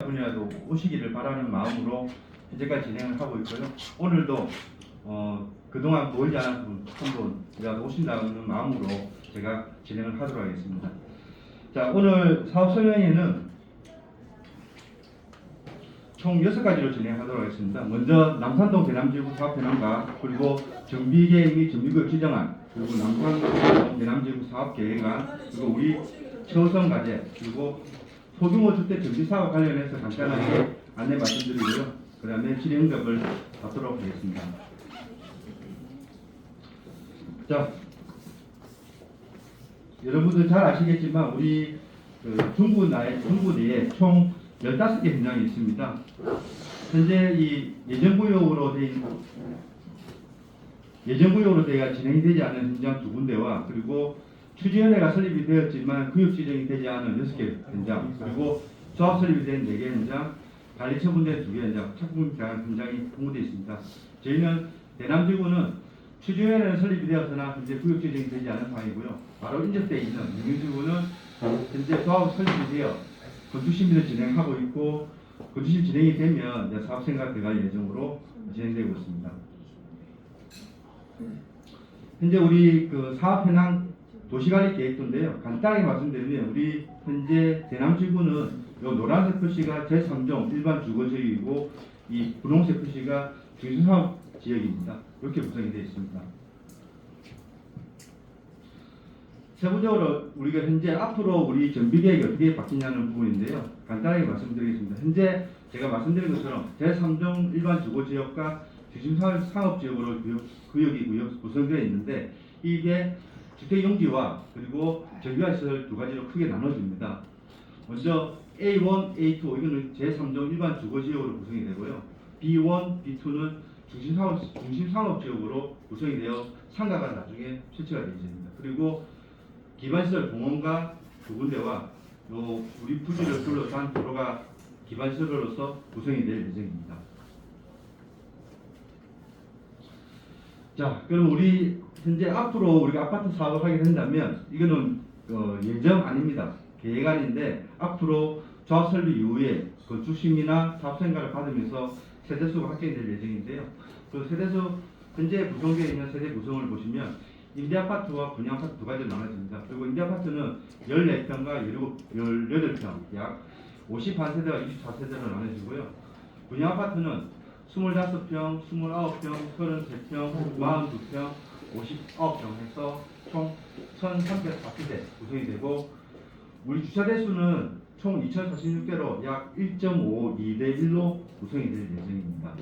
분이라도 오시기를 바라는 마음으로 현재까지 진행을 하고 있고요. 오늘도 그동안 보이지 않은 분 한 분이라도 오신다는 마음으로 제가 진행을 하도록 하겠습니다. 자, 오늘 사업 설명회는 총 6가지로 진행하도록 하겠습니다. 먼저 남산동 대남지구 사업 현황과 그리고 정비계획 및 정비구역 지정안, 그리고 남산동 대남지구 사업 계획안, 그리고 우리 최우선 과제, 그리고 소규모 주택 정비 사업 관련해서 간단하게 안내 말씀드리고요. 그 다음에 질의 응답을 받도록 하겠습니다. 자, 여러분들 잘 아시겠지만 우리 중구 내에 총 15개 현장이 있습니다. 현재 이 예정구역으로 되어 진행이 되지 않은 현장 2군데와 그리고 추진위원회가 설립이 되었지만 구역 지정이 되지 않은 6개 현장, 그리고 조합 설립이 된 4개 현장, 관리 처분된 2개 현장, 착공 기한 현장이 공모되어 있습니다. 저희는 대남지구는 추진위원회는 설립이 되었으나 현재 구역 지정이 되지 않은 상황이고요. 바로 인접되어 있는 영유지구는 현재 조합 설립이 되어 건축 심의를 진행하고 있고, 건축 심의 진행이 되면 이제 사업 생각 들어갈 예정으로 진행되고 있습니다. 현재 우리 그 사업 현황 도시관리 계획도인데요. 간단하게 말씀드리면 우리 현재 대남지구는 요 노란색 표시가 제3종 일반 주거지역이고 이 분홍색 표시가 중심사업 지역입니다. 이렇게 구성이 되어 있습니다. 세부적으로 우리가 현재 앞으로 우리 정비계획이 어떻게 바뀌냐는 부분인데요. 간단하게 말씀드리겠습니다. 현재 제가 말씀드린 것처럼 제3종 일반 주거지역과 중심사업지역으로 구역이 구성되어 있는데 이게 주택용지와 그리고 정비화시설 2가지로 크게 나눠집니다. 먼저 A1, A2 이거는 제3종 일반 주거지역으로 구성이 되고요. B1, B2는 중심상업지역으로 구성이 되어 상가가 나중에 설치가 되어 있습니다. 그리고 기반시설 공원과 2군데와 우리 부지를 둘러싼 도로가 기반시설로서 구성이 될 예정입니다. 자, 그럼 우리 현재 앞으로 우리가 아파트 사업을 하게 된다면 이거는 예정 아닙니다. 계획안인데 앞으로 조합 설립 이후에 건축 심의나 사업 생각을 받으면서 세대수가 확정될 예정인데요. 그 세대수 현재 구성되어 있는 세대 구성을 보시면 임대아파트와 분양아파트 2가지로 나눠집니다. 그리고 임대아파트는 14평과 18평, 약 51세대와 24세대로 나눠지고요. 분양아파트는 25평, 29평, 33평, 42평, 59평 해서 총 1304세대 구성이 되고 우리 주차대 수는 총 2046대로 약 1.52대 1로 구성이 될 예정입니다.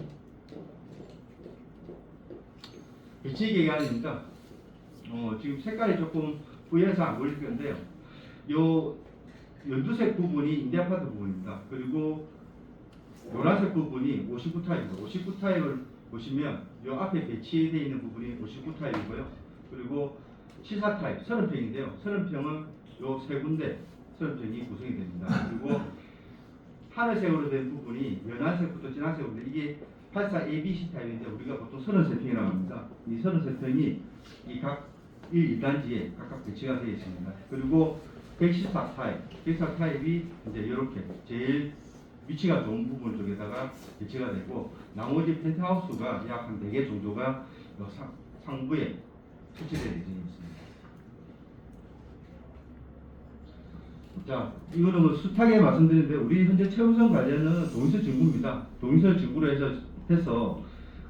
배치계획안입니다. 지금 색깔이 조금 부여해서 안 보일 건데요. 요 연두색 부분이 임대아파트 부분입니다. 그리고 노란색 부분이 59타입입니다. 59타입을 보시면 이 앞에 배치되어 있는 부분이 59타입이고요. 그리고 74타입 30평인데요. 30평은 요 3군데 30평이 구성이 됩니다. 그리고 하늘색으로 된 부분이 연한색부터 진한색으로 이게 84 ABC 타입인데 우리가 보통 33평이라고 합니다. 이 33평이 이 각 1, 2단지에 각각 배치가 되어 있습니다. 그리고 114타입, 114타입이 이제 이렇게 제일 위치가 좋은 부분 쪽에다가 배치가 되고 나머지 펜트하우스가 약 한 4개 정도가 상부에 설치될 예정이 있습니다. 자, 이거는 뭐 숱하게 말씀드리는데 우리 현재 최우선 과제는 동의서 증구입니다. 동의서 증구로 해서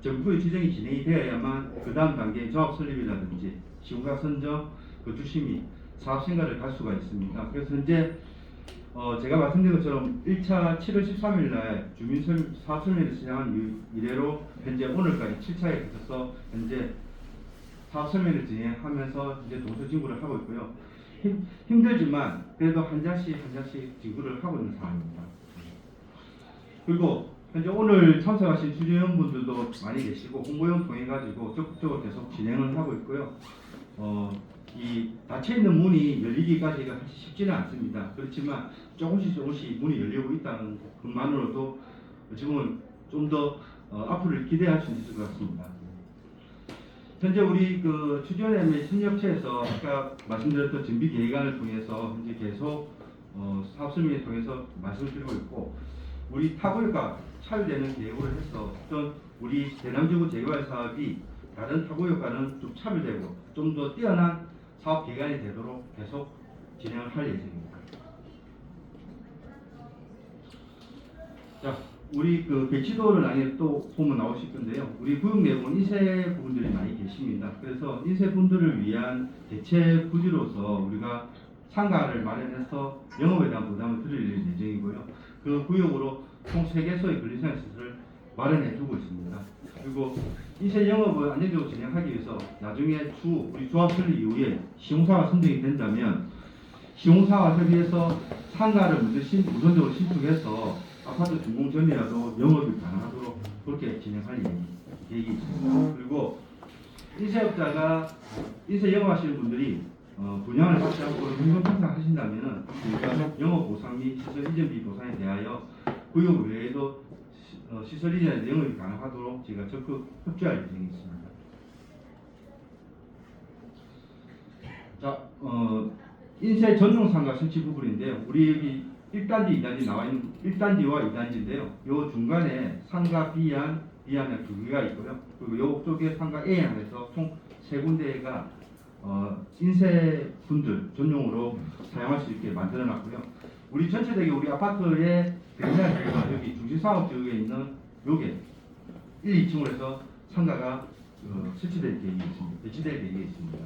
정부의 지정이 진행이 되어야만 그 다음 단계 조합 설립이라든지 시공사 선정, 건축심의, 사업 생각을 갈 수가 있습니다. 그래서 현재 제가 말씀드린 것처럼 1차 7월 13일 날 사업 설명회를 진행한 이래로 현재 오늘까지 7차에 거쳐서 현재 사업 설명회를 진행하면서 이제 동서 진구를 하고 있고요. 힘들지만 그래도 한 장씩 진구를 하고 있는 상황입니다. 그리고 현재 오늘 참석하신 주재원분들도 많이 계시고 홍보용 통해 가지고 적극적으로 계속 진행을 하고 있고요. 이 닫혀 있는 문이 열리기까지가 사실 쉽지는 않습니다. 그렇지만 조금씩 문이 열리고 있다는 것만으로도 지금은 좀 더 앞으로 기대할 수 있을 것 같습니다. 현재 우리 그 추진위원회 협력체에서 아까 말씀드렸던 정비 계획안을 통해서 현재 계속 사업 설명을 통해서 말씀을 드리고 있고 우리 타구역과 차별되는 계획으로 해서 어떤 우리 대남지구 재개발 사업이 다른 타구역과는 좀 차별되고 좀 더 뛰어난 사업 기간이 되도록 계속 진행을 할 예정입니다. 자, 우리 그 배치도를 나중에 또 보면 나오실 건데요. 우리 구역 내부는 인쇄 부분들이 많이 계십니다. 그래서 인쇄 분들을 위한 대체 부지로서 우리가 상가를 마련해서 영업에 대한 부담을 드릴 예정이고요. 그 구역으로 총 3개소의 근린생활시설을 마련해 두고 있습니다. 그리고 인쇄 영업을 안정적으로 진행하기 위해서 나중에 우리 조합 설립 이후에 시공사가 선정이 된다면 시공사와 협의해서 상가를 먼저 우선적으로 신축해서 아파트 준공 전이라도 영업이 가능하도록 그렇게 진행할 계획이 있습니다. 그리고 인쇄업자가 인쇄 영업하시는 분들이 분양을 받지 않고 현금평상 하신다면은 저희가 영업 보상 및 시설 이전비 보상에 대하여 구역 외에도 시설 이전에 영업이 가능하도록 저희가 적극 협조할 예정이 있습니다. 자, 인쇄 전용 상가 설치 부분인데요. 우리 여기 1단지, 2단지 나와 있는 1단지와 2단지인데요. 요 중간에 상가 B안, B안에 2개가 있고요. 그리고 요 쪽에 상가 A안에서 총 3군데가 인쇄 분들 전용으로 사용할 수 있게 만들어 놨고요. 우리 전체적인 우리 아파트의 대지가 여기 중심사업 지역에 있는 요게 1, 2층으로 해서 상가가 설치될 계획이 있습니다. 배치될 계획이 있습니다.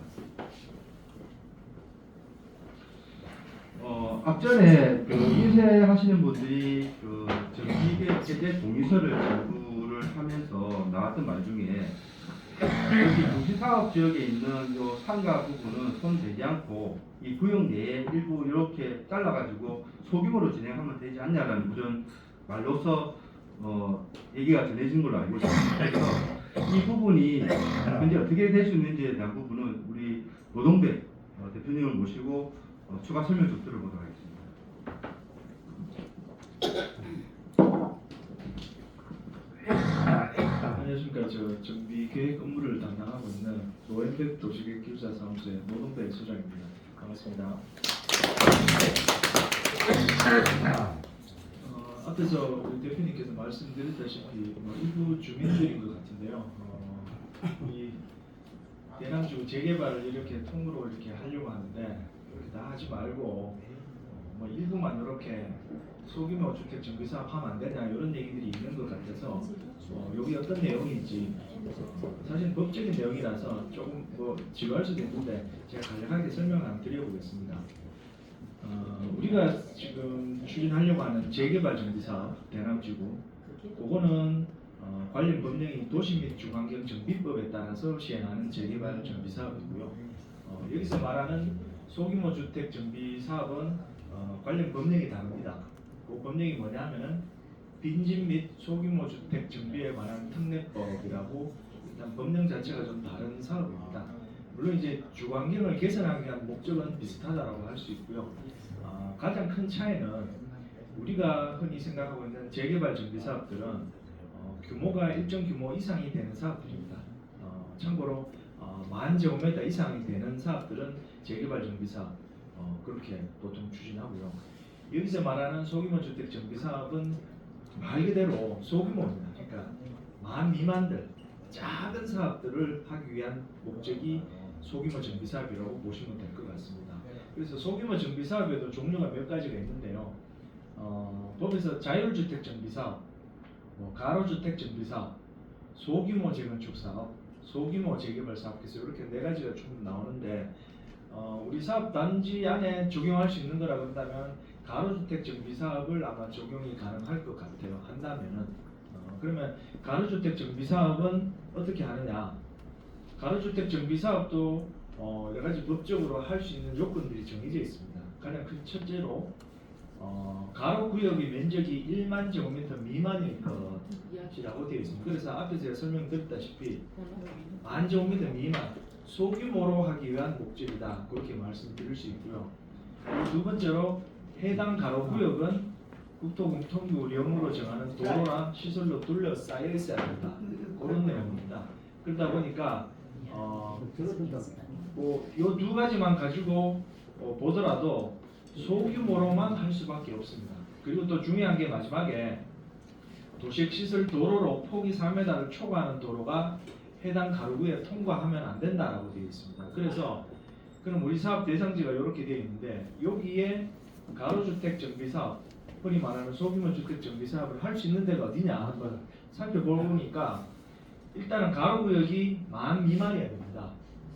앞전에 그 인쇄하시는 분들이 그 정기계 제재 동의서를 발부를 하면서 나왔던 말 중에 여기 중시사업 지역에 있는 요 상가 부분은 손대지 않고 이 구역 내에 일부 이렇게 잘라가지고 소규모로 진행하면 되지 않냐라는 그런 말로서 얘기가 전해진 걸로 알고 있습니다. 그래서 이 부분이 현재 어떻게 될 수 있는지에 대한 부분은 우리 노동배 대표님을 모시고 추가 설명 좀 들어보도록 하겠습니다. 안녕하십니까. 저 정비계획 업무를 담당하고 있는 노현백 도시계획기술사무소의 노동배 소장입니다. 반갑습니다. 앞에서 우리 대표님께서 말씀드렸다시피 일부 주민들인 것 같은데요. 이 대남지구 재개발을 이렇게 통으로 이렇게 하려고 하는데 이렇게 다 하지 말고 일부만 이렇게 소규모 주택 정비 사업 하면 안 되냐 이런 얘기들이 있는 것 같아서 여기 어떤 내용인지 사실 법적인 내용이라서 조금 지루할 수도 있는데 제가 간략하게 설명을 한번 드려보겠습니다. 우리가 지금 추진하려고 하는 재개발 정비 사업 대남지구 그거는 관련 법령이 도시 및 주환경 정비법에 따라서 시행하는 재개발 정비 사업이고요. 여기서 말하는 소규모 주택 정비 사업은 관련 법령이 다릅니다. 그 법령이 뭐냐면은 빈집 및 소규모 주택 정비에 관한 특례법이라고 일단 법령 자체가 좀 다른 사업입니다. 물론 이제 주환경을 개선하기 위한 목적은 비슷하다라고 할 수 있고요. 가장 큰 차이는 우리가 흔히 생각하고 있는 재개발 정비 사업들은 규모가 일정 규모 이상이 되는 사업들입니다. 참고로 10,000제곱미터 이상이 되는 사업들은 재개발 정비 사업 그렇게 보통 추진하고요. 여기서 말하는 소규모 주택 정비 사업은 말 그대로 소규모입니다. 그러니까 10,000 미만들 작은 사업들을 하기 위한 목적이 소규모 정비 사업이라고 보시면 될 것 같습니다. 그래서 소규모 정비 사업에도 종류가 몇 가지가 있는데요. 법에서 자율주택 정비 사업, 가로주택 정비 사업, 소규모 재건축 사업, 소규모 재개발 사업 그래서 이렇게 4가지가 좀 나오는데 우리 사업 단지 안에 적용할 수 있는 거라고 한다면 가로주택 정비 사업을 아마 적용이 가능할 것 같아요. 한다면은 그러면 가로주택 정비 사업은 어떻게 하느냐? 가로주택 정비 사업도 여러 가지 법적으로 할 수 있는 요건들이 정해져 있습니다. 가장 큰 첫째로 가로 구역의 면적이 10,000 제곱미터 미만일 것이라고 되어 있습니다. 그래서 앞에서 제가 설명드렸다시피 10,000 제곱미터 미만 소규모로 하기 위한 목적이다. 그렇게 말씀드릴 수 있고요. 두 번째로 해당 가로 구역은 국토공통구령으로 정하는 도로나 시설로 둘러싸여 있어야 된다. 그런 내용입니다. 그러다 보니까 이 2가지만 가지고 보더라도 소규모로만 할 수밖에 없습니다. 그리고 또 중요한 게 마지막에 도시시설 도로로 폭이 4m를 초과하는 도로가 해당 가로구에 통과하면 안 된다라고 되어 있습니다. 그래서 그럼 우리 사업 대상지가 이렇게 되어 있는데 여기에 가로주택 정비사업, 흔히 말하는 소규모 주택 정비사업을 할 수 있는 데가 어디냐 한번 살펴보니까 일단은 가로구역이 10,000 미만이어야 됩니다.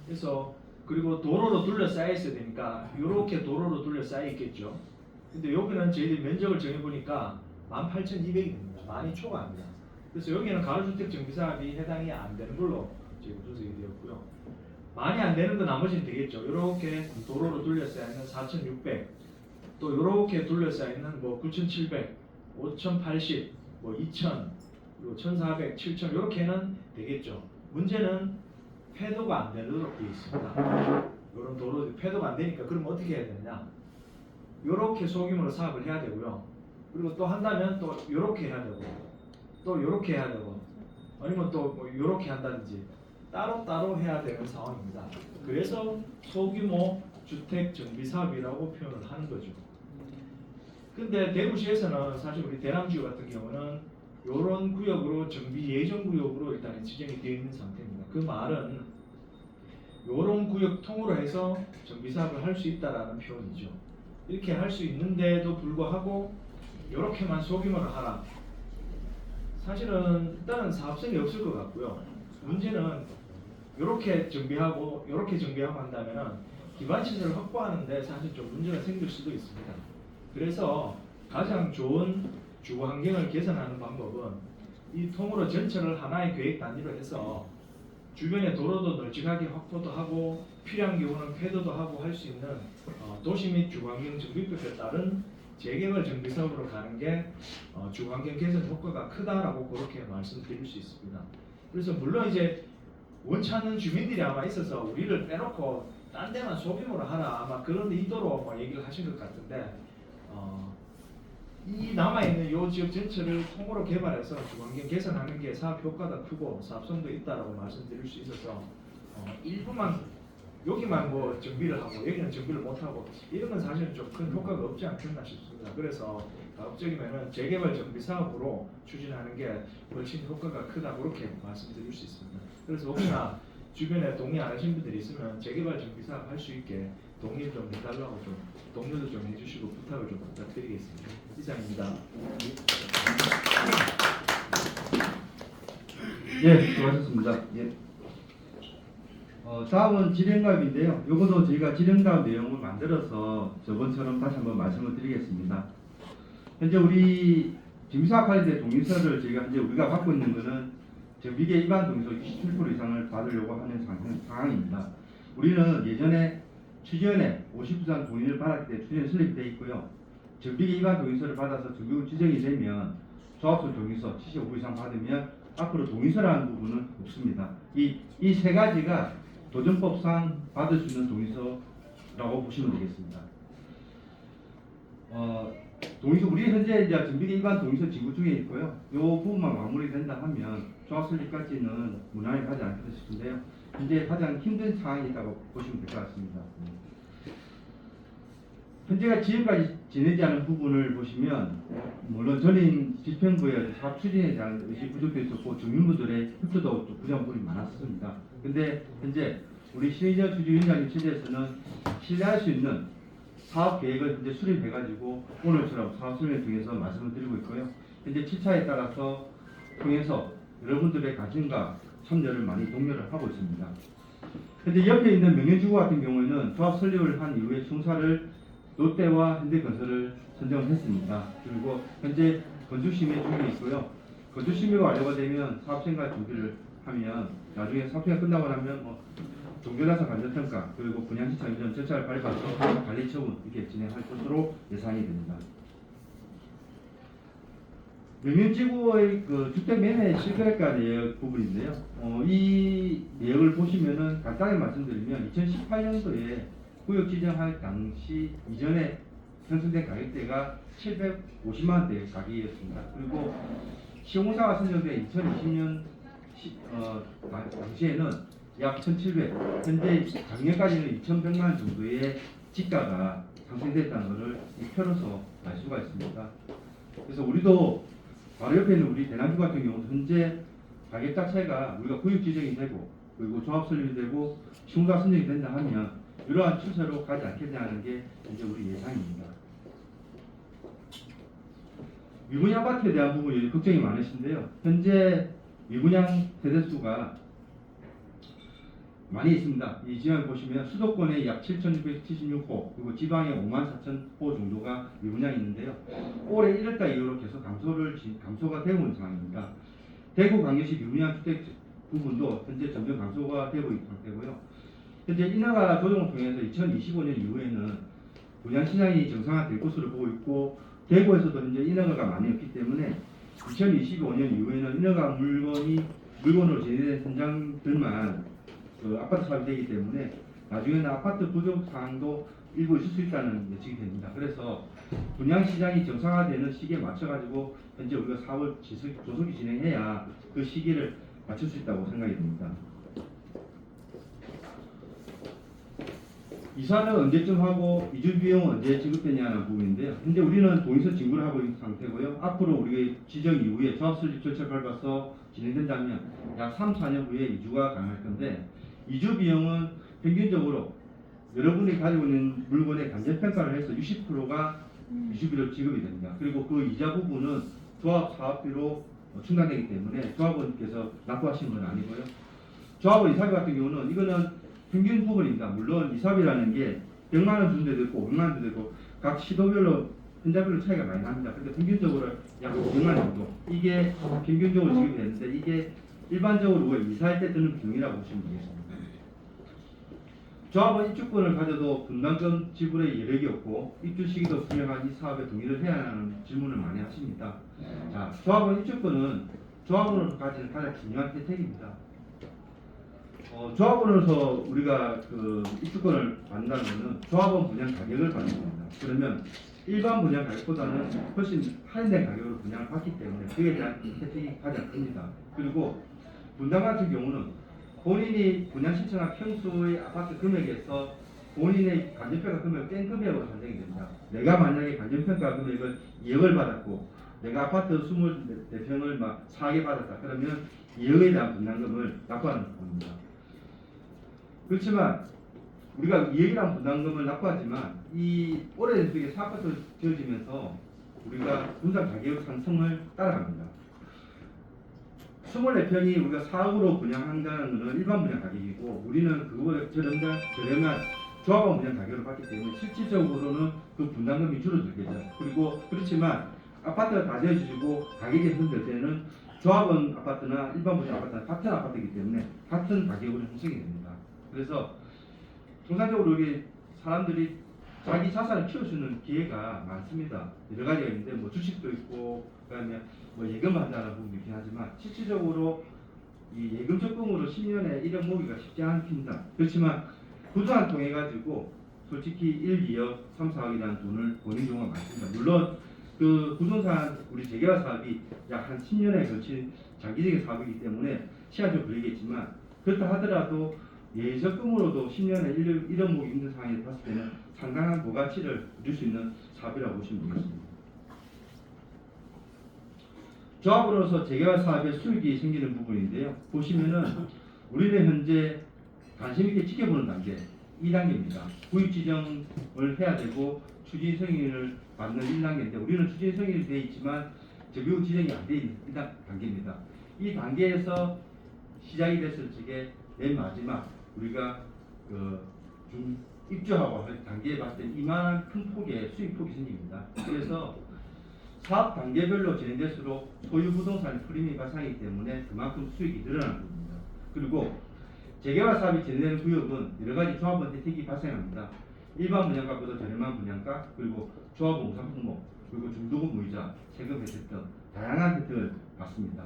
그래서 그리고 도로로 둘러싸여 있어야 되니까 이렇게 도로로 둘러싸여 있겠죠. 근데 여기는 저희들이 면적을 정해보니까 18,200이 됩니다. 많이 초과합니다. 그래서 여기는 가로주택 정비사업이 해당이 안 되는 걸로 지금 조정이 되었고요. 많이 안 되는 건 나머지는 되겠죠. 이렇게 도로로 둘러싸여 있는 4,600, 또 이렇게 둘러싸여 있는 뭐 9,700, 5,080, 뭐 2,000, 그리고 1,400, 7,000 이렇게는 되겠죠. 문제는 폐도가 안 되도록 되어 있습니다. 이런 도로 폐도가 안 되니까 그럼 어떻게 해야 되느냐? 이렇게 소규모로 사업을 해야 되고요. 그리고 또 한다면 또 이렇게 해야 되고, 또 이렇게 해야 되고, 아니면 또 뭐 이렇게 한다든지 따로따로 해야 되는 상황입니다. 그래서 소규모 주택 정비 사업이라고 표현을 하는 거죠. 근데 대구시에서는 사실 우리 대남지구 같은 경우는 이런 구역으로 정비 예정 구역으로 일단 지정이 되어 있는 상태입니다. 그 말은 이런 구역 통으로 해서 정비 사업을 할 수 있다라는 표현이죠. 이렇게 할 수 있는데도 불구하고 이렇게만 소규모로 하라. 사실은 일단은 사업성이 없을 것 같고요. 문제는 이렇게 정비하고 이렇게 정비하고 한다면은 기반 시설을 확보하는데 사실 좀 문제가 생길 수도 있습니다. 그래서 가장 좋은 주거 환경을 개선하는 방법은 이 통으로 전체를 하나의 계획 단위로 해서 주변의 도로도 널찍하게 확보도 하고 필요한 경우는 폐도도 하고 할 수 있는 도시 및 주거환경 정비법에 따른 재개발 정비 사업으로 가는 게 주거환경 개선 효과가 크다라고 그렇게 말씀드릴 수 있습니다. 그래서 물론 이제 원치 않는 주민들이 아마 있어서 우리를 빼놓고 딴 데만 소규모로 하라 아마 그런 의도로 뭐 얘기를 하신 것 같은데 이 남아있는 이 지역 전체를 통으로 개발해서 주거환경 개선하는 게 사업 효과가 크고 사업성도 있다라고 말씀드릴 수 있어서 일부만 여기만 뭐 정비를 하고 여기는 정비를 못하고 이런 건 사실은 좀 큰 효과가 없지 않겠나 싶습니다. 그래서 가급적이면은 재개발 정비 사업으로 추진하는 게 훨씬 효과가 크다 그렇게 말씀드릴 수 있습니다. 그래서 혹시나 주변에 동의 안 하신 분들이 있으면 재개발 정비 사업 할 수 있게 동의 좀 해달라고 좀 동료도 좀 해주시고 부탁을 좀 부탁드리겠습니다. 이상입니다. 예, 수고하셨습니다. 예. 다음은 지령갑인데요. 이것도 저희가 지령갑 내용을 만들어서 저번처럼 다시 한번 말씀을 드리겠습니다. 현재 우리 정비사업 관련된 동의서를 저희가 현재 우리가 받고 있는 것은 정비계 일반 동의서 27% 이상을 받으려고 하는 상황입니다. 우리는 예전에 추진에 50% 동의를 받았기 때문에 추진에 설립이 되어 있고요. 정비계 일반 동의서를 받아서 정비구 지정이 되면 조합소 동의서 75% 이상 받으면 앞으로 동의서라는 부분은 없습니다. 이 세 가지가 도정법상 받을 수 있는 동의서라고 보시면 되겠습니다. 동의서 우리 현재 이제 정비계 일반 동의서 지구 중에 있고요. 이 부분만 마무리된다 하면 조합 설립까지는 무난히 가지 않겠다 싶은데요. 현재 가장 힘든 상황이 있다고 보시면 될 것 같습니다. 현재가 지금까지 지내지 않은 부분을 보시면 물론 전임 집행부의 사업 추진에 대한 의식 부족도 있었고 주민분들의 협조도 부족한 부분이 많았습니다. 근데 현재 우리 신의정 주주위원장님 체제에서는 신뢰할 수 있는 사업 계획을 현재 수립해가지고 오늘처럼 사업 설명을 통해서 말씀을 드리고 있고요. 현재 7차에 따라서 통해서 여러분들의 관심과 참여를 많이 독려를 하고 있습니다. 현재 옆에 있는 명령주구 같은 경우에는 조합 설립을 한 이후에 총사를 롯데와 현대건설을 선정을 했습니다. 그리고 현재 건축심의 중에 있고요. 건축심의가 완료가 되면 사업생활 준비를 하면 나중에 사업생활 끝나고 나면 종교자산 감정평가 그리고 분양시장 이전 절차를 밟아서 관리처분 이렇게 진행할 것으로 예상이 됩니다. 명령지구의 그 주택 매매 실거래가 내역 부분인데요. 이 내역을 보시면은 간단하게 말씀드리면 2018년도에 구역 지정할 당시 이전에 형성된 가격대가 750만 원대 가격이었습니다. 그리고 시공사가 선정된 2020년 당시에는 약 1,700, 현재 작년까지는 2,100만 원 정도의 지가가 상승됐다는 것을 이 표로서 알 수가 있습니다. 그래서 우리도 바로 옆에 있는 우리 대남주 같은 경우는 현재 가격 자체가 우리가 구역 지정이 되고 그리고 조합 설립이 되고 시공사 선정이 된다 하면 이러한 추세로 가지 않겠냐는 게 이제 우리 예상입니다. 미분양 아파트에 대한 부분이 걱정이 많으신데요. 현재 미분양 세대수가 많이 있습니다. 이 지역을 보시면 수도권에 약 7,676호 그리고 지방에 54,000호 정도가 미분양이 있는데요. 올해 1월달 이후로 계속 감소가 되고 있는 상황입니다. 대구 광역시 미분양 주택 부분도 현재 점점 감소가 되고 있는 상태고요. 현재 인허가 조정을 통해서 2025년 이후에는 분양 시장이 정상화될 것으로 보고 있고 대구에서도 현재 인허가가 많이 없기 때문에 2025년 이후에는 인허가 물건으로 제외된 현장들만 그 아파트 사업이 되기 때문에 나중에는 아파트 부족 사항도 일부 있을 수 있다는 예측이 됩니다. 그래서 분양 시장이 정상화되는 시기에 맞춰가지고 현재 우리가 사업을 조속히 진행해야 그 시기를 맞출 수 있다고 생각이 됩니다. 이사는 언제쯤 하고 이주 비용은 언제 지급되냐는 부분인데요. 현재 우리는 동의서 진구를 하고 있는 상태고요. 앞으로 우리가 지정 이후에 조합 설립 절차 밟아서 진행된다면 약 3, 4년 후에 이주가 가능할 건데 이주 비용은 평균적으로 여러분이 가지고 있는 물건의 간접평가를 해서 60%가 이주비로 지급이 됩니다. 그리고 그 이자 부분은 조합 사업비로 충당되기 때문에 조합원께서 납부하시는 건 아니고요. 조합원 이사비 같은 경우는 이거는 평균 부분입니다. 물론 이사비라는 게 100만 원 주는 데도 있고 500만 원 주는 데도 있고 각 시도별로 현장별로 차이가 많이 납니다. 근데 평균적으로 약 500만 원 정도 이게 평균적으로 지급이 되는데 이게 일반적으로 우리가 이사할 때 드는 비용이라고 보시면 되겠습니다. 조합원 입주권을 가져도 분담금 지불의 여력이 없고 입주 시기도 불명한 이 사업에 동의를 해야 하는 질문을 많이 하십니다. 자, 조합원 입주권은 조합원으로서 가지는 가장 중요한 혜택입니다. 조합원으로서 우리가 그 입주권을 받는다는 것은 조합원 분양 가격을 받는 겁니다. 그러면 일반 분양 가격보다는 훨씬 할인된 가격으로 분양을 받기 때문에 그에 대한 혜택이 가장 큽니다. 그리고 분담 같은 경우는 본인이 분양 신청한 평수의 아파트 금액에서 본인의 간접평가 금액을 뺀 금액으로 산정이 됩니다. 내가 만약에 간접평가 금액을 2억을 받았고 내가 아파트 24평을 막 4억에 받았다. 그러면 2억에 대한 분담금을 납부하는 겁니다. 그렇지만 우리가 2억이라는 분담금을 납부하지만 이 오래된 속에 아파트 지어지면서 우리가 분당 가격 상승을 따라갑니다. 24평이 우리가 4억으로 분양한다는 것은 일반 분양 가격이고 우리는 그거보다 저렴한 조합원 분양 가격을 받기 때문에 실질적으로는 그 분담금이 줄어들겠죠. 그리고 그렇지만 아파트가 다 지어지고 가격이 형성될 때는 조합원 아파트나 일반 분양 아파트는 같은 아파트이기 때문에 같은 가격으로 형성이 됩니다. 그래서 통상적으로 우리 사람들이 자기 자산을 키울 수 있는 기회가 많습니다. 여러 가지가 있는데 뭐 주식도 있고 그다음에 뭐 예금을 한다는 부분도 있긴 하지만 실질적으로 이 예금 적금으로 10년에 1억 모으기가 쉽지 않습니다. 그렇지만 부동산 통해 가지고 솔직히 1, 2억, 3, 4억이라는 돈을 버는 경우가 많습니다. 물론 그 부동산 우리 재개발 사업이 약 한 10년에 걸친 장기적인 사업이기 때문에 시간 좀 걸리겠지만 그렇다 하더라도 예적금으로도 10년에 1억 모으기 힘든 상황에 봤을 때는 상당한 부가치를 누릴 수 있는 사업이라고 보시면 되겠습니다. 조합으로서 재개발 사업에 수익이 생기는 부분인데요. 보시면은 우리는 현재 관심 있게 지켜보는 단계 2단계입니다. 구입 지정을 해야 되고 추진 승인을 받는 1단계인데 우리는 추진 승인이 되어 있지만 미국 지정이 안 되어 있는 2단계입니다. 이 단계에서 시작이 됐을 적에 맨 마지막 우리가 입주하고 할 단계에 봤을 때 이만한 큰 폭의 수익 폭이 생깁니다. 그래서 사업 단계별로 진행될수록 소유 부동산 프리미엄이 발생하기 때문에 그만큼 수익이 늘어나는 겁니다. 그리고 재개발 사업이 진행되는 구역은 여러 가지 조합원 혜택이 발생합니다. 일반 분양가보다 저렴한 분양가, 그리고 조합원 우선 품목, 그리고 중도금 무이자, 세금 혜택 등 다양한 혜택을 받습니다.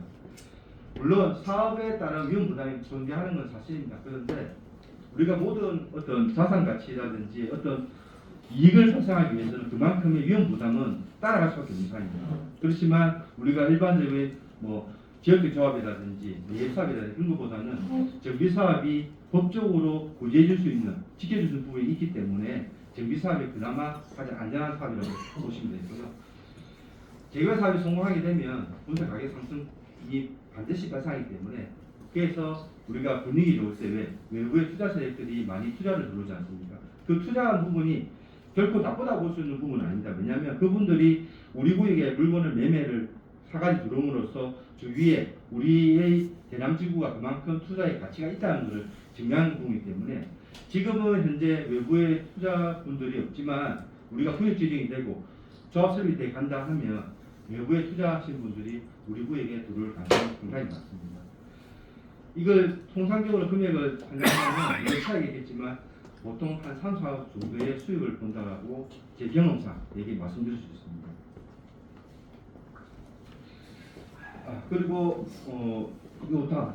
물론 사업에 따른 위험 부담이 존재하는 건 사실입니다. 그런데 우리가 모든 어떤 자산 가치라든지 어떤 이익을 발생하기 위해서는 그만큼의 위험 부담은 따라갈 수밖에 없는 상황입니다. 그렇지만 우리가 일반적인 뭐 지역적 조합이라든지 예입 사업이라든지 그런 것보다는 정비 사업이 법적으로 구제해줄 수 있는 지켜줄 수 있는 부분이 있기 때문에 정비 사업이 그나마 가장 안전한 사업이라고 보시면 되고요. 재개발 사업이 성공하게 되면 분양 가격 상승이 반드시 발생하기 때문에 그래서 우리가 분위기 좋을 때 외부의 투자 세력들이 많이 투자를 들어오지 않습니까? 그 투자한 부분이 결코 나쁘다고 볼 수 있는 부분은 아닙니다. 왜냐하면 그분들이 우리 구역에 물건을 매매를 사가지 들어옴으로써 주위에 우리의 대남지구가 그만큼 투자의 가치가 있다는 것을 증명하는 부분이기 때문에 지금은 현재 외부의 투자분들이 없지만 우리가 구역 지정이 되고 조합 설립이 돼 간다 하면 외부에 투자하시는 분들이 우리 구역에 들어올 가능성이 상당히 많습니다. 이걸 통상적으로 금액을 판단하면 여러 차이가 있겠지만 보통 한 3, 4억 정도의 수익을 본다라고 제 경험상 얘기 말씀드릴 수 있습니다. 그리고 이거 다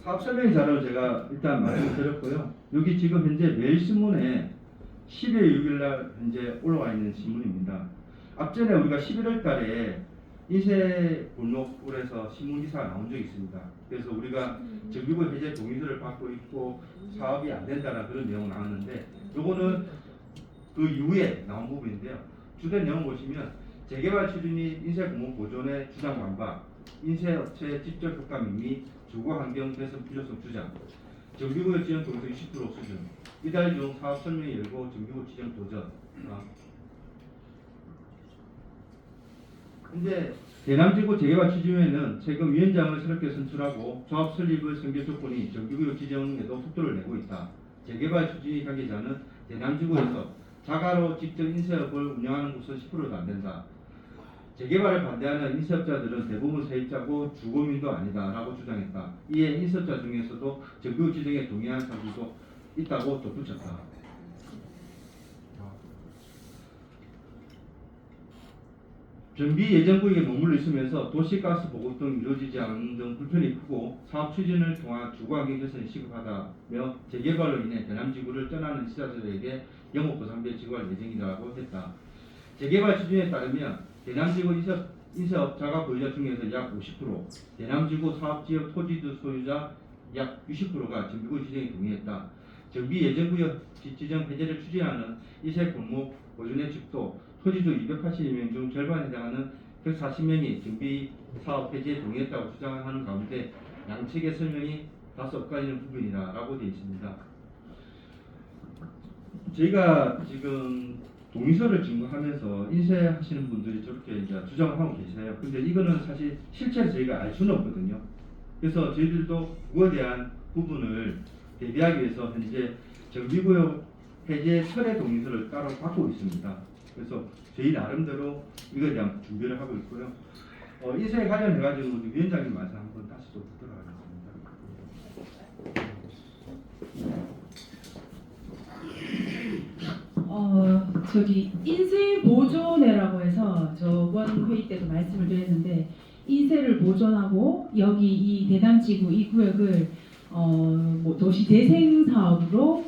사업 설명 자료를 제가 일단 말씀드렸고요. 여기 지금 현재 매일신문에 10월 6일날 현재 올라와 있는 신문입니다. 앞전에 우리가 11월 달에 인쇄 골목골에서 신문 기사가 나온 적이 있습니다. 그래서 우리가 정비구 해제 동의서를 받고 있고 사업이 안 된다는 그런 내용 나왔는데 요거는 그 이후에 나온 부분인데요. 주된 내용 보시면 재개발 추진이 인쇄 공업 보존의 주장 반박, 인쇄업체 직접 효과명 및 주거 환경 개선 필요성 주장, 정비구역 지정 동의서 20% 수준, 이달 중 사업 설명이 열고 정비구 지정 도전. 현재 대남지구 재개발 추진위원회는 최근 위원장을 새롭게 선출하고 조합 설립의 선결 조건이 정비구역 지정에도 속도를 내고 있다. 재개발 추진위 관계자는 대남지구에서 자가로 직접 인쇄업을 운영하는 곳은 10%도 안 된다. 재개발을 반대하는 인쇄업자들은 대부분 세입자고 주거민도 아니다라고 주장했다. 이에 인쇄업자 중에서도 정비구역 지정에 동의하는 사람들도 있다고 덧붙였다. 정비 예정구역에 머물러 있으면서 도시가스 보급 등 이루어지지 않는 등 불편이 크고 사업 추진을 통한 주거환경 개선이 시급하다며 재개발로 인해 대남지구를 떠나는 지자체들에게 영업보상비 지급할 예정이라고 했다. 재개발 추진에 따르면 대남지구 인쇄업자가 보유자 중에서 약 50%, 대남지구 사업지역 토지주 소유자 약 60%가 정비구역 지정에 동의했다. 정비 예정구역 지정 폐지를 추진하는 인쇄 골목 보존의 측도 토지주 280명 중 절반에 해당하는 140명이 정비 사업 폐지에 동의했다고 주장하는 가운데 양측의 설명이 다소 엇갈리는 부분이라고 되어 있습니다. 저희가 지금 동의서를 증거하면서 인쇄하시는 분들이 저렇게 이제 주장을 하고 계세요. 근데 이거는 사실 실제로 저희가 알 수는 없거든요. 그래서 저희들도 그거에 대한 부분을 대비하기 위해서 현재 정비구역 폐지 철회 동의서를 따로 받고 있습니다. 그래서 저희 나름대로 이거에 대한 준비를 하고 있고요. 인쇄에 관련해가지고 우리 위원장님 말씀 한번 다시 또 듣도록 하겠습니다. 저기 인쇄 보존회라고 해서 저번 회의 때도 말씀을 드렸는데 인쇄를 보존하고 여기 이 대남지구 이 구역을 뭐 도시 재생 사업으로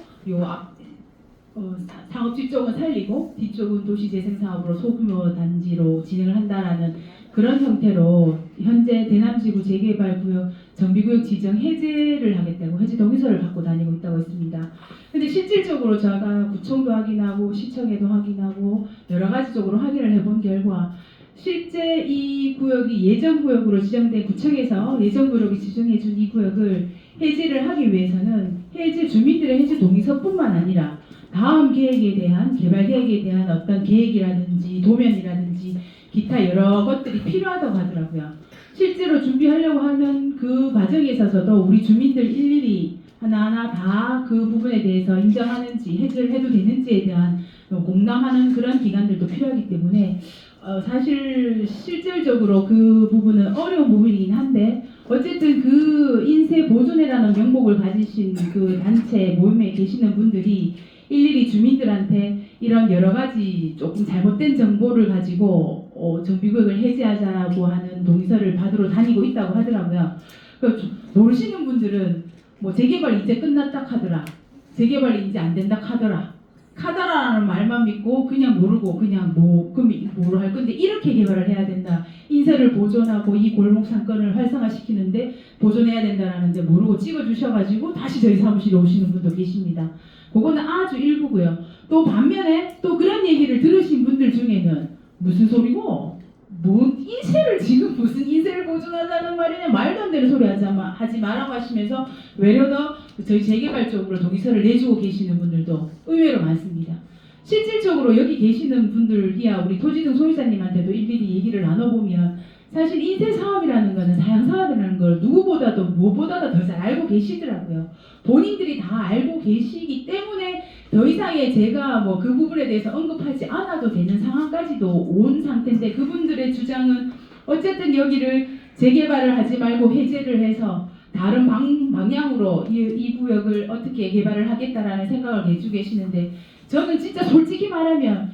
상업 뒤쪽은 살리고 뒤쪽은 도시 재생 사업으로 소규모 단지로 진행을 한다라는 그런 형태로 현재 대남지구 재개발 구역 정비구역 지정 해제를 하겠다고 해제 동의서를 갖고 다니고 있다고 했습니다. 근데 실질적으로 제가 구청도 확인하고 시청에도 확인하고 여러 가지적으로 확인을 해본 결과 실제 이 구역이 예정구역으로 지정된 구청에서 예정구역이 지정해준 이 구역을 해제를 하기 위해서는 해제 주민들의 해제 동의서뿐만 아니라 다음 계획에 대한 개발 계획에 대한 어떤 계획이라든지 도면이라든지 기타 여러 것들이 필요하다고 하더라고요. 실제로 준비하려고 하는 그 과정에 있어서도 우리 주민들 일일이 하나하나 다 그 부분에 대해서 인정하는지 해제를 해도 되는지에 대한 공람하는 그런 기관들도 필요하기 때문에 사실 실질적으로 그 부분은 어려운 부분이긴 한데 어쨌든 그 인쇄 보존회라는 명목을 가지신 그 단체 모임에 계시는 분들이 일일이 주민들한테 이런 여러 가지 조금 잘못된 정보를 가지고 정비구역을 해제하자고 하는 동의서를 받으러 다니고 있다고 하더라고요. 모르시는 분들은 뭐 재개발 이제 끝났다 하더라, 재개발이 이제 안 된다 카더라라는 말만 믿고 그냥 모르고 그냥 그럼 뭐로 할 건데 이렇게 개발을 해야 된다, 인쇄를 보존하고 이 골목 상권을 활성화시키는데 보존해야 된다라는데 모르고 찍어주셔가지고 다시 저희 사무실에 오시는 분도 계십니다. 그거는 아주 일부고요. 또 반면에 또 그런 얘기를 들으신 분들 중에는 무슨 소리고? 뭐 인세를 지금 무슨 인세를 보존하자는 말이냐, 말도 안 되는 소리 하지 말라고 하시면서 외려 더 저희 재개발 쪽으로 동의서를 내주고 계시는 분들도 의외로 많습니다. 실질적으로 여기 계시는 분들이야 우리 토지 등 소유자님한테도 일일이 얘기를 나눠보면 사실 인쇄 사업이라는 거는 사양 사업이라는 걸 누구보다도 무엇보다도 더 잘 알고 계시더라고요. 본인들이 다 알고 계시기 때문에 더 이상의 제가 뭐 그 부분에 대해서 언급하지 않아도 되는 상황까지도 온 상태인데, 그분들의 주장은 어쨌든 여기를 재개발을 하지 말고 해제를 해서 다른 방향으로 이 구역을 어떻게 개발을 하겠다라는 생각을 내주고 계시는데, 저는 진짜 솔직히 말하면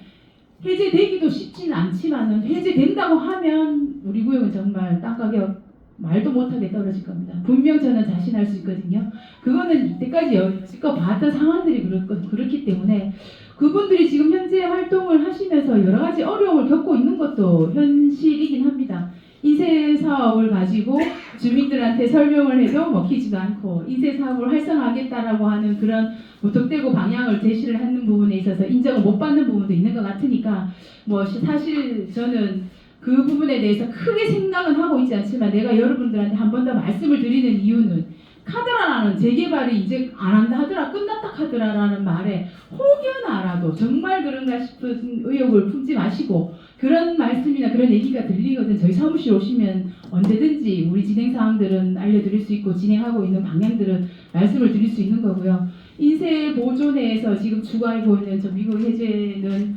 해제되기도 쉽지는 않지만은 해제된다고 하면 우리 구역은 정말 땅가격 말도 못하게 떨어질 겁니다. 분명 저는 자신할 수 있거든요. 그거는 이때까지 여지껏 봤던 상황들이 그렇기 때문에 그분들이 지금 현재 활동을 하시면서 여러 가지 어려움을 겪고 있는 것도 현실이긴 합니다. 인쇄 사업을 가지고 주민들한테 설명을 해도 먹히지도 않고 인쇄 사업을 활성화하겠다라고 하는 그런 무턱대고 방향을 제시를 하는 부분에 있어서 인정을 못 받는 부분도 있는 것 같으니까 뭐 사실 저는 그 부분에 대해서 크게 생각은 하고 있지 않지만 내가 여러분들한테 한 번 더 말씀을 드리는 이유는 카드라라는 재개발이 이제 안 한다 하더라, 끝났다 하더라라는 말에 혹여나 알아도 정말 그런가 싶은 의혹을 품지 마시고, 그런 말씀이나 그런 얘기가 들리거든 저희 사무실 오시면 언제든지 우리 진행 사항들은 알려드릴 수 있고 진행하고 있는 방향들은 말씀을 드릴 수 있는 거고요. 인쇄 보존에서 지금 추구하고 있는 저 미국 해제는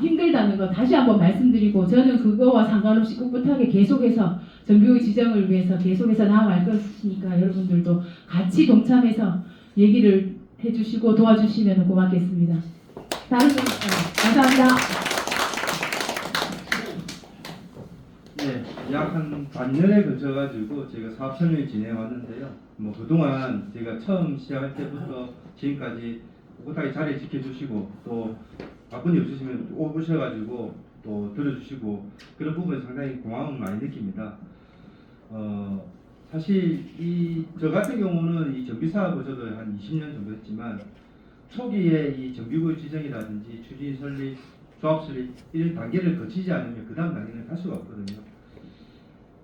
힘들다는 거 다시 한번 말씀드리고, 저는 그거와 상관없이 꿋꿋하게 계속해서 정비구역 지정을 위해서 계속해서 나아갈 것이니까 여러분들도 같이 동참해서 얘기를 해주시고 도와주시면 고맙겠습니다. 다른 분 감사합니다. 네, 약 한 반년에 걸쳐가지고 제가 사업 설명을 진행해 왔는데요. 뭐 그동안 제가 처음 시작할 때부터 지금까지 꿋꿋하게 자리 지켜주시고 또 바쁜 일 없으시면 오셔가지고 또 들어주시고 그런 부분에 상당히 고마움을 많이 느낍니다. 사실 저 같은 경우는 이 정비 사업을 저도 한 20년 정도 했지만 초기에 이 정비구역 지정이라든지 추진 설립, 조합 설립 이런 단계를 거치지 않으면 그 다음 단계는 갈 수가 없거든요.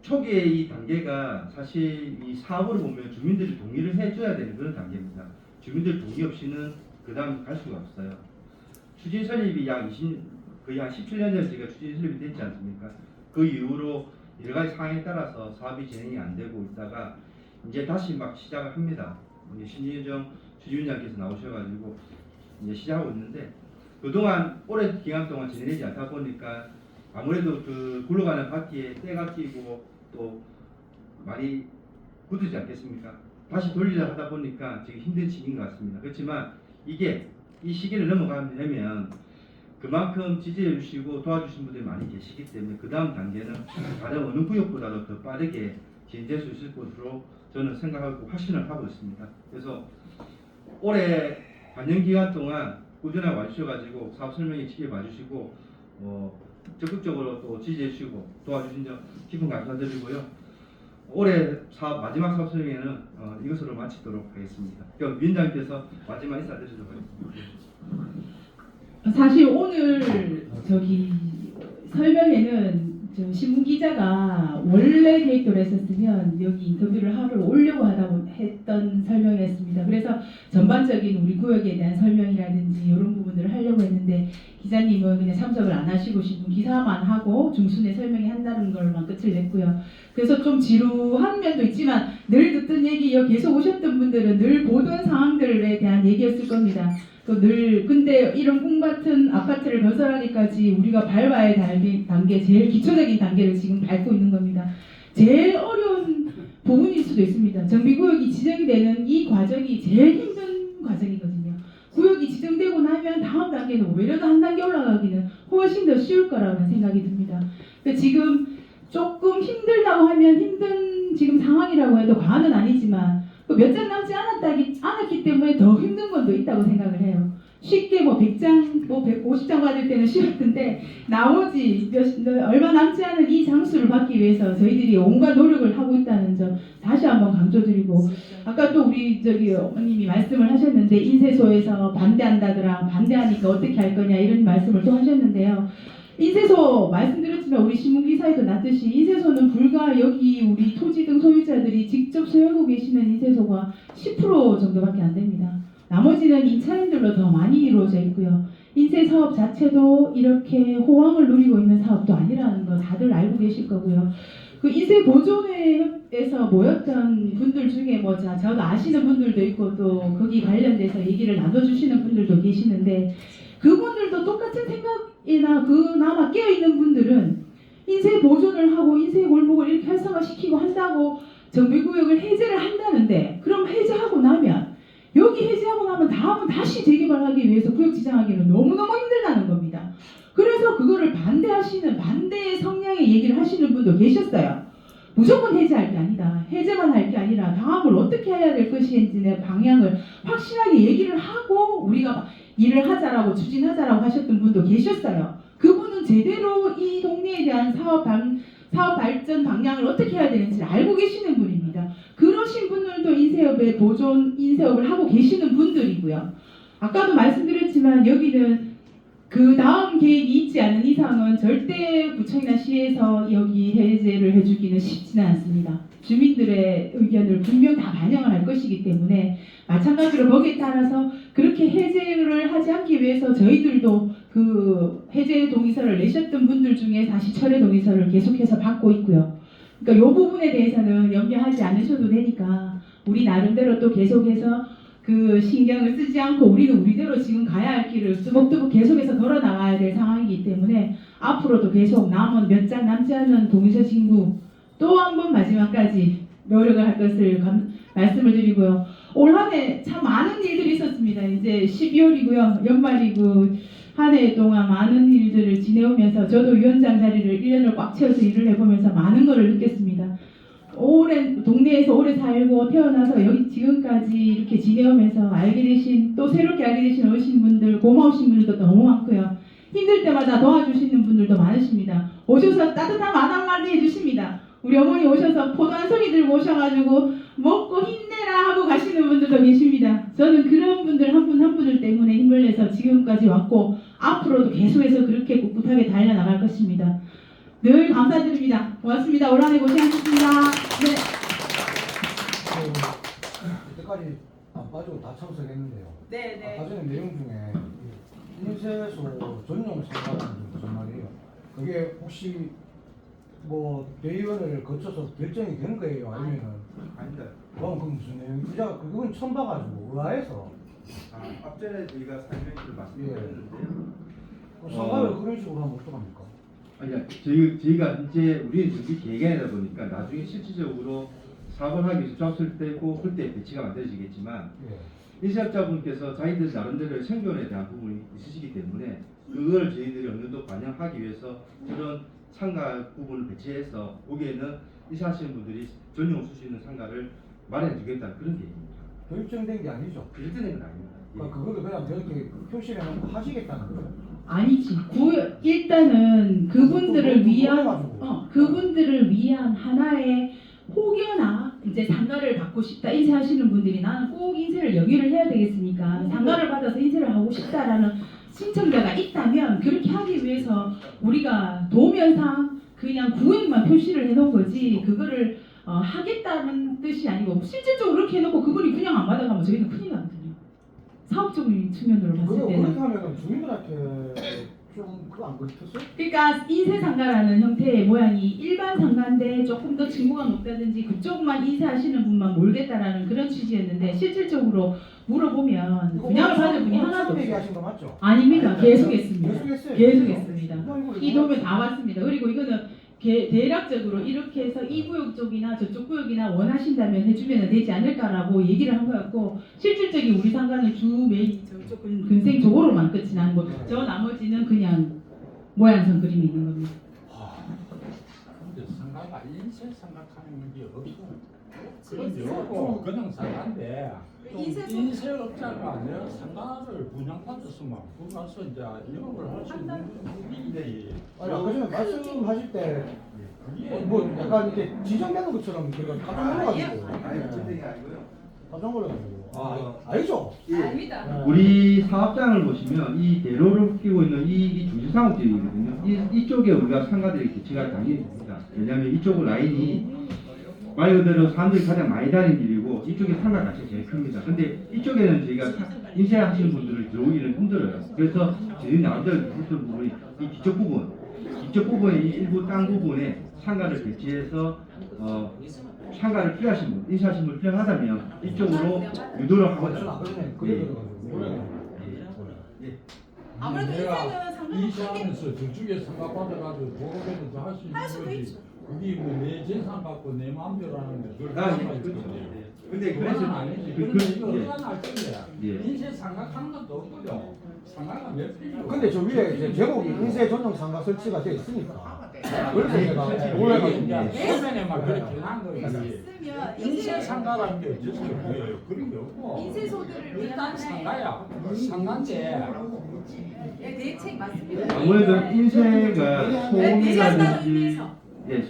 초기에 이 단계가 사실 이 사업을 보면 주민들이 동의를 해줘야 되는 그런 단계입니다. 주민들 동의 없이는 그 다음 갈 수가 없어요. 추진 설립이 거의 한 17년 전에 제가 추진 설립이 됐지 않습니까? 그 이후로 여러 가지 상황에 따라서 사업이 진행이 안 되고 있다가 이제 다시 막 시작을 합니다. 이제 신진정 주지위원장께서 나오셔가지고 이제 시작하고 있는데, 그동안 오랜 기간 동안 진행되지 않다 보니까 아무래도 그 굴러가는 바퀴에 때가 끼고 또 많이 굳지 않겠습니까? 다시 돌리려 하다 보니까 지금 힘든 시기인 것 같습니다. 그렇지만 이게 이 시기를 넘어가면 그만큼 지지해 주시고 도와주신 분들이 많이 계시기 때문에 그 다음 단계는 다른 어느 구역보다도 더 빠르게 진행될 수 있을 것으로 저는 생각하고 확신을 하고 있습니다. 그래서 올해 반년 기간 동안 꾸준하게 와주셔가지고 사업 설명에 지켜봐 주시고 적극적으로 또 지지해 주시고 도와주신 점 깊은 감사드리고요. 올해 마지막 사업 설명회는 이것으로 마치도록 하겠습니다. 그럼 위원장님께서 마지막 인사 드리도록 하겠습니다. 사실 오늘 설명회는 저 신문 기자가 원래 계획대로 했었으면 여기 인터뷰를 하러 오려고 했던 설명이었습니다. 그래서 전반적인 우리 구역에 대한 설명이라든지 이런 부분들을 하려고 했는데 기자님은 그냥 참석을 안 하시고 싶은 기사만 하고 중순에 설명회 한다는 걸만 끝을 냈고요. 그래서 좀 지루한 면도 있지만 늘 듣던 얘기, 여기 계속 오셨던 분들은 늘 보던 상황들에 대한 얘기였을 겁니다. 근데 이런 꿈 같은 아파트를 건설하기까지 우리가 밟아야 할 단계, 제일 기초적인 단계를 지금 밟고 있는 겁니다. 제일 어려운 부분일 수도 있습니다. 정비구역이 지정이 되는 이 과정이 제일 힘든 과정이거든요. 구역이 지정되고 나면 다음 단계는 오히려 더 한 단계 올라가기는 훨씬 더 쉬울 거라는 생각이 듭니다. 그러니까 지금 조금 힘들다고 하면 힘든 지금 상황이라고 해도 과언은 아니지만 몇 장 남지 않았기 때문에 더 힘든 건 더 있다고 생각을 해요. 쉽게 100장, 150장 받을 때는 쉬웠던데 나머지 얼마 남지 않은 이 장수를 받기 위해서 저희들이 온갖 노력을 하고 있다는 점 다시 한번 강조드리고, 아까 또 우리 어머님이 말씀을 하셨는데 인쇄소에서 반대한다더라, 반대하니까 어떻게 할 거냐 이런 말씀을 또 하셨는데요. 인쇄소 말씀드렸지만 우리 신문기사에도 났듯이 인쇄소는 불과 여기 우리 토지 등 소유자들이 직접 소유하고 계시는 인쇄소가 10% 정도밖에 안 됩니다. 나머지는 임차인들로 더 많이 이루어져 있고요. 인쇄 사업 자체도 이렇게 호황을 누리고 있는 사업도 아니라는 거 다들 알고 계실 거고요. 그 인쇄 보존회에서 모였던 분들 중에 저도 아시는 분들도 있고 또 거기 관련돼서 얘기를 나눠주시는 분들도 계시는데 그분들도 똑같은 생각이나 그나마 깨어있는 분들은 인쇄 보존을 하고 인쇄 골목을 이렇게 활성화시키고 한다고 정비구역을 해제를 한다는데 그럼 해제하고 나면 여기 해제하고 나면 다음은 다시 재개발하기 위해서 구역 지정하기는 너무너무 힘들다는 겁니다. 그래서 그거를 반대의 성향의 얘기를 하시는 분도 계셨어요. 무조건 해제할 게 아니다. 해제만 할 게 아니라 다음을 어떻게 해야 될 것인지의 방향을 확실하게 얘기를 하고 우리가 일을 하자라고 추진하자라고 하셨던 분도 계셨어요. 그분은 제대로 이 동네에 대한 사업 발전 방향을 어떻게 해야 되는지 알고 계시는 분입니다. 그러신 분들도 인쇄업의 보존 인쇄업을 하고 계시는 분들이고요. 아까도 말씀드렸지만 여기는 그 다음 계획이 있지 않은 이상은 절대 구청이나 시에서 여기 해제를 해주기는 쉽지는 않습니다. 주민들의 의견을 분명 다 반영을 할 것이기 때문에 마찬가지로 거기에 따라서 그렇게 해제를 하지 않기 위해서 저희들도 그 해제 동의서를 내셨던 분들 중에 다시 철회 동의서를 계속해서 받고 있고요. 그러니까 이 부분에 대해서는 염려하지 않으셔도 되니까 우리 나름대로 또 계속해서 그 신경을 쓰지 않고 우리는 우리대로 지금 가야 할 길을 뚜벅뚜벅 계속해서 걸어 나가야 될 상황이기 때문에 앞으로도 계속 남은 몇 장 남지 않은 동의서 진구 또 한 번 마지막까지 노력을 할 것을 말씀을 드리고요. 올 한 해 참 많은 일들이 있었습니다. 이제 12월이고요. 연말이고 한 해 동안 많은 일들을 지내오면서 저도 위원장 자리를 1년을 꽉 채워서 일을 해보면서 많은 것을 느꼈습니다. 오랜 동네에서 오래 살고 태어나서 여기 지금까지 이렇게 지내오면서 알게 되신 또 새롭게 알게 되신 어르신분들 고마우신 분들도 너무 많고요. 힘들 때마다 도와주시는 분들도 많으십니다. 오셔서 따뜻한 말 한마디 해주십니다. 우리 어머니 오셔서 포도 한 송이 들고 오셔가지고 먹고 힘내라 하고 가시는 분들도 계십니다. 저는 그런 분들 한 분 한 분들 때문에 힘을 내서 지금까지 왔고 앞으로도 계속해서 그렇게 꿋꿋하게 달려나갈 것입니다. 늘 감사드립니다. 고맙습니다. 올 한 해 고생하셨습니다. 네. 이때까지 안 빠지고 다 참석했는데요. 네. 아까 전에 내용 중에 인쇄소 전용 상가라는 게 무슨 말이에요? 그게 혹시 뭐 대의원을 거쳐서 결정이 된 거예요? 아니면은 아니다. 그건 무슨 내용이지? 제가 그건 처음 봐가지고 의아해서 앞전에 저희가 설명을 말씀드렸는데요. 상가를 그런 식으로 하면 어떡합니까? 아니, 저희가 이제 우리는 정비 계획이다 보니까 나중에 실질적으로 사업을 하기 위해서 줬을 때고 그때 배치가 만들어지겠지만 인쇄업자분께서 자기들 나름대로의 생존에 대한 부분이 있으시기 때문에 그걸 저희들이 어느 정도 반영하기 위해서 그런 상가 부분을 배치해서 거기에는 인쇄하시는 분들이 전용을 쓸 수 있는 상가를 마련해 주겠다는 그런 계획입니다. 결정된 게 아니죠? 결정된 건 아닙니다. 그러니까 그거를 그냥 저렇게 표시를 해놓고 하시겠다는 거죠? 아니지. 일단은 그분들을 위한 그분들을 위한 하나의 혹여나 이제 상가를 받고 싶다 인쇄하시는 분들이 나는 꼭 인쇄를 영위를 해야 되겠으니까 상가를 받아서 인쇄를 하고 싶다라는 신청자가 있다면 그렇게 하기 위해서 우리가 도면상 그냥 구획만 표시를 해놓은 거지 그거를 하겠다는 뜻이 아니고 실질적으로 그렇게 해놓고 그분이 그냥 안 받아가면 저희는 큰일 나거든요. 사업적인 측면으로 봤을 때는. 그렇게 하면 주민들한테 좀 그거 안 그렇겠어요? 그러니까 인쇄 상가라는 형태의 모양이 일반 상가인데 조금 더 층고가 높다든지 그쪽만 인쇄하시는 분만 몰겠다라는 그런 취지였는데 실질적으로 물어보면 분양을 받을 분이 하나도 없어요. 얘기하신 거 맞죠? 아닙니다. 계속했습니다. 계속했어요. 계속했습니다. 이거 이 도면 다 봤습니다. 그리고 이거는 대략적으로 이렇게 해서 이 구역 쪽이나 저쪽 구역이나 원하신다면 해주면 되지 않을까라고 얘기를 한 거였고 실질적인 우리 상가는 주 메인 저쪽 근생 쪽으로만 끝이 나는 거. 저 나머지는 그냥 모양선 그림이 있는 겁니다. 근데 상가가 인쇄 생각하는 게 없어. 그렇죠. 그냥 상가인데 인쇄업자가 아니라 상가를 분양받았으면 그 가서 이제 영업을 할 수 있는 분인데. 아니 아까 전에 말씀하실 때 뭐 약간 이렇게 지정되는 것처럼 제가 깜짝 놀라가지고 아니, 전쟁이 아니고요. 깜짝 놀라가지고. 아니죠? 아닙니다. 우리 사업장을 보시면 이 대로를 끼고 있는 이 중심상업지이거든요. 이쪽에 우리가 상가들이 배치가 당연히 됩니다. 왜냐하면 이쪽 라인이 말 그대로 사람들이 가장 많이 다니는 길이고 이쪽에 상가 자체가 제일 큽니다. 근데 이쪽에는 저희가 인쇄하시는 분들을 들어오기는 힘들어요. 그래서 저희 나름대로 했던 부분이 이 뒤쪽 부분에 이 일부 땅 부분에 상가를 배치해서 상가를 필요하신 분, 인쇄하신 분 필요하다면 이쪽으로 유도를 하고 저는 안 그러네. 그래 그래가지고. 아무래도 내가 인쇄는 상당히 이시하면서 저쪽에 생각 받아가지고 도로변에서 할 수 있는 수도 거지. 있죠. 그게 뭐 내 재산 갖고 내 마음대로 하는 거 그걸 아, 수가 예, 있거든. 그렇죠. 근데 그건 그래서 아니지. 그- 그런데 그- 이거 예. 얼마나 할 건데. 예. 인쇄 상각하는 것도 없거든. 상가가 몇 필요. 근데 저 위에 이제 제목이 인쇄 전용 상가 설치가 되어 있으니까. 그래서 제가 올라가지고. 처음에는 막 그렇게 한 거지. 쓰면 인쇄 상가라는 게 어째서 그런 게 없고. 인쇄소들을 일단 위한 상가야. 상가인데. 대책 맞습니다. 아무래도 인쇄가 대체한다는 소음이라든지 의미에서.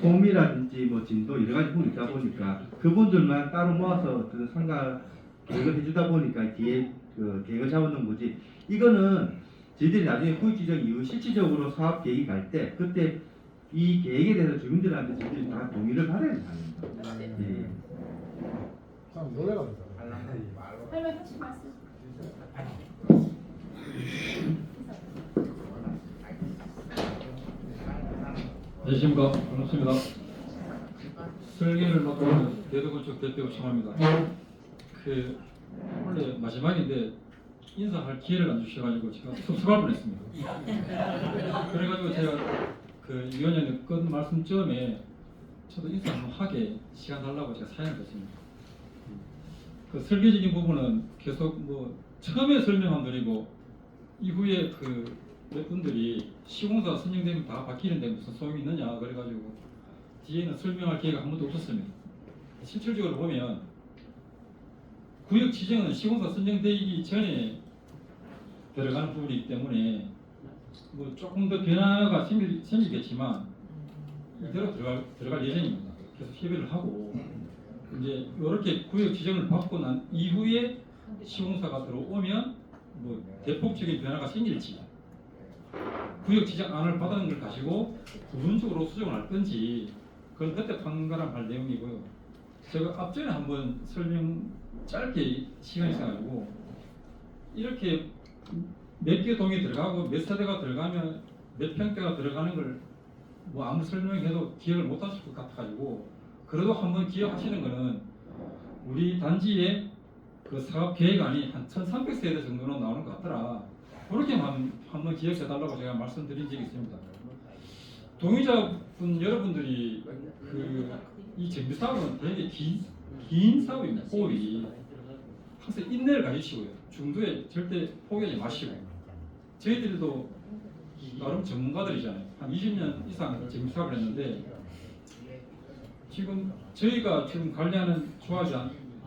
소음이라든지 뭐 진도 여러 가지 부분이 있다 보니까 그분들만 따로 모아서 그 상가 계획을 해주다 보니까 뒤에 그 계획을 잡아놓은 거지. 이거는 저희들이 나중에 구입 지정 이후 실질적으로 사업 계획이 갈 때 그때 이 계획에 대해서 주민들한테 저희들이 다 동의를 받아야 됩니다. 예. 참 놀래가지고. 할머니 하신 말씀. 안녕하십니까. 반갑습니다. 설계를 맡고 있는 대도건축 대표 청합니다. 원래 마지막인데 인사할 기회를 안 주셔가지고 제가 섭섭할 뻔했습니다. 그래가지고 제가 그 위원장님 끝 말씀쯤에 저도 인사 한번 하게 시간 달라고 제가 사연을 했습니다. 그 설계적인 부분은 계속 뭐 처음에 설명한 드리고 이후에 몇 분들이 시공사 선정되면 다 바뀌는데 무슨 소용이 있느냐 그래가지고 뒤에는 설명할 기회가 한 번도 없었습니다. 실질적으로 보면 구역 지정은 시공사 선정되기 전에 들어가는 부분이기 때문에 뭐 조금 더 변화가 생기겠지만 이대로 들어갈 예정입니다. 계속 협의를 하고 이제 이렇게 구역 지정을 받고 난 이후에 시공사가 들어오면 뭐 대폭적인 변화가 생길지 구역 지정안을 받은 걸 가지고 부분적으로 수정을 할 건지 그건 그때 판가름할 내용이고요. 제가 앞전에 한번 짧게 시간이 있어가지고 이렇게 몇 개 동이 들어가고 몇 세대가 들어가면 몇 평대가 들어가는 걸 뭐 아무 설명해도 기억을 못 하실 것 같아가지고 그래도 한번 기억하시는 거는 우리 단지에 그 사업 계획안이 한 1,300세대 정도는 나오는 것 같더라. 그렇게만 한번 기억해달라고 제가 말씀드린 적이 있습니다. 동의자분 여러분들이 이 정비 사업은 되게 긴 사업입니다. 호흡이 항상 인내를 가지시고요. 중도에 절대 포기하지 마시고 저희들도 나름 전문가들이잖아요. 한 20년 이상 정비 사업을 했는데 지금 저희가 지금 관리하는 조합이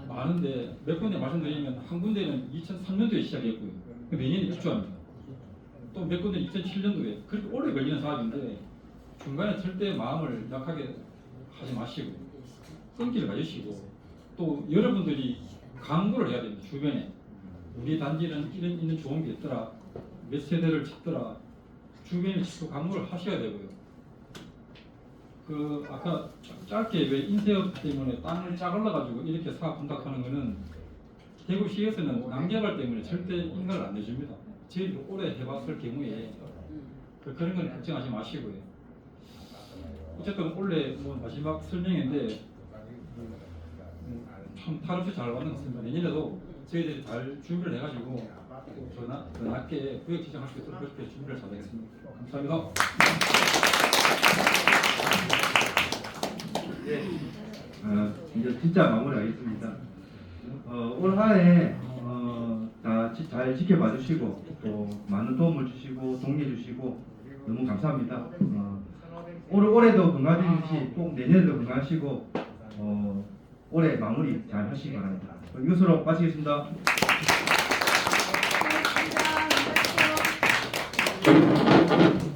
많은데 몇 군데 말씀드리면 한 군데는 2003년도에 시작했고요. 내년에 입주합니다. 또 몇 군데는 2007년도에 그렇게 오래 걸리는 사업인데 중간에 절대 마음을 약하게 하지 마시고 끈기를 가지시고 또 여러분들이 광고를 해야 됩니다. 주변에 우리 단지는 이런 있는 좋은 게 있더라. 몇 세대를 짓더라. 주변에 직접 광고를 하셔야 되고요. 아까 짧게 왜 인쇄업 때문에 땅을 짝을러 가지고 이렇게 사업 분탁하는 거는 대구시에서는 난개발 때문에 절대 인가를 안 내줍니다. 저희들이 오래 해봤을 경우에 그런 건 걱정하지 마시고요. 어쨌든 원래 뭐 마지막 설명인데 참 탈없이 잘 받는 것 같습니다. 내년에도 저희들이 잘 준비를 해가지고 더 낮게 구역 지정할 수 있도록 그렇게 준비를 잘하겠습니다. 감사합니다. 이제 진짜 마무리하겠습니다. 올 한해 다 잘 지켜봐 주시고 또 많은 도움을 주시고 동의해 주시고 너무 감사합니다. 올해도 건강하시듯이 꼭 내년에도 건강하시고 올해 마무리 잘 하시기 바랍니다. 이것으로 마치겠습니다. 고맙습니다.